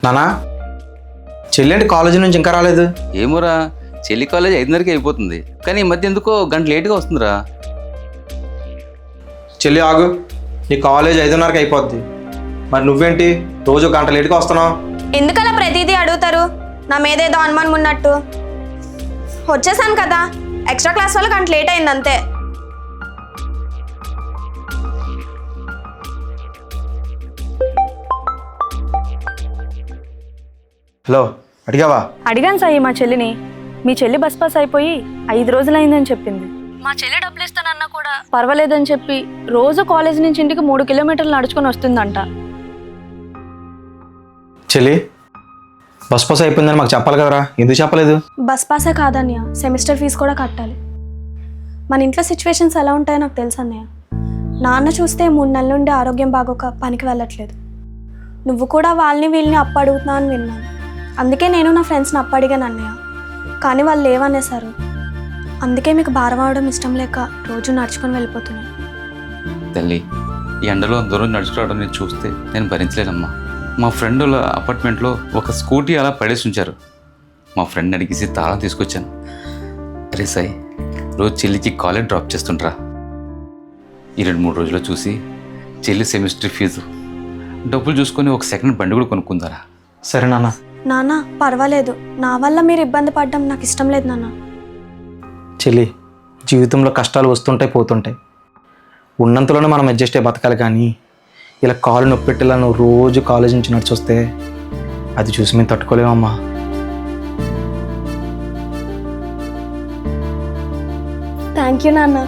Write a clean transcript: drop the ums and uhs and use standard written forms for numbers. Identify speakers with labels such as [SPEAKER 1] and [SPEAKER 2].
[SPEAKER 1] నానా చెల్లి అంటే కాలేజీ నుంచి ఇంకా రాలేదు.
[SPEAKER 2] ఏమోరా, చెల్లి కాలేజ్ 5:30కి అయిపోతుంది, కానీ ఈ మధ్య ఎందుకో గంట లేట్గా వస్తుందిరా.
[SPEAKER 1] చెల్లి ఆగు, నీ కాలేజ్ 5:30కి అయిపోద్ది, మరి నువ్వేంటి రోజు గంట లేట్గా వస్తున్నావు?
[SPEAKER 3] ఎందుకలా ప్రతిదీ అడుగుతారు? నా మీద ఏదో అనుమానం ఉన్నట్టు. వచ్చేసాను కదా, ఎక్స్ట్రా క్లాస్ వల్ల గంట లేట్ అయింది అంతే.
[SPEAKER 1] హలో, అడిగావా?
[SPEAKER 4] అడిగాను సాయి మా చెల్లిని. మీ చెల్లి బస్ పాస్ అయిపోయి 5 రోజులైందని చెప్పింది. మా చెల్లి డబ్బులు ఇస్తానన్నా కూడా పర్వాలేదని చెప్పి రోజు కాలేజ్ నుంచి ఇంటికి 3 కిలోమీటర్లు నడుచుకొని వస్తుందంట.
[SPEAKER 1] చెల్లి బస్ పాస్ అయిపోయిందని మాకు చెప్పాలి కదరా, ఎందుకు చెప్పలేదు?
[SPEAKER 3] బస్ పాసే కాదన్నయ్య, సెమిస్టర్ ఫీజు కూడా కట్టాలి. మన ఇంట్లో సిచ్యువేషన్స్ ఎలా ఉంటాయో నాకు తెలుసు అన్నయ్య. నాన్న చూస్తే 3 నెలల నుండి ఆరోగ్యం బాగోక పనికి వెళ్ళట్లేదు. నువ్వు కూడా వాళ్ళని వీళ్ళని అప్పు అడుగుతున్నావు అని విన్నాను. అందుకే నేను నా ఫ్రెండ్స్ని అప్పు అడిగాను అన్నయ్య, కానీ వాళ్ళు లేవనేసారు. అందుకే మీకు భారం అవడం ఇష్టం లేక రోజు నడుచుకొని వెళ్ళిపోతున్నాను.
[SPEAKER 2] తల్లి, ఈ ఎండలో దూరం నడుచుకురావడం నేను చూస్తే నేను భరించలేనమ్మా. మా ఫ్రెండుల అపార్ట్మెంట్లో ఒక స్కూటీ అలా పడేసి ఉంచారు. మా ఫ్రెండ్ అడిగేసి తాళం తీసుకొచ్చాను. అరే సాయి, రోజు చెల్లికి కాలేజ్ డ్రాప్ చేస్తుంటారా? ఈ 2-3 రోజుల్లో చూసి చెల్లి సెమిస్టర్ ఫీజు డబ్బులు చూసుకొని ఒక సెకండ్ బండి కూడా కొనుక్కుందారా?
[SPEAKER 1] సరే నాన్న.
[SPEAKER 3] నాన్న పర్వాలేదు, నా వల్ల మీరు ఇబ్బంది పడడం నాకు ఇష్టం లేదు నాన్న.
[SPEAKER 1] చెల్లి, జీవితంలో కష్టాలు వస్తుంటాయి పోతుంటాయి, ఉన్నంతలోనే మనం అడ్జస్ట్ అయ్యి బతకాలి. కానీ ఇలా కాలు నొప్పి పెట్టేలా నువ్వు రోజు కాలేజ్ నుంచి నడిచొస్తే అది చూసి మేము తట్టుకోలేమమ్మా.
[SPEAKER 3] థ్యాంక్ యూ నాన్న.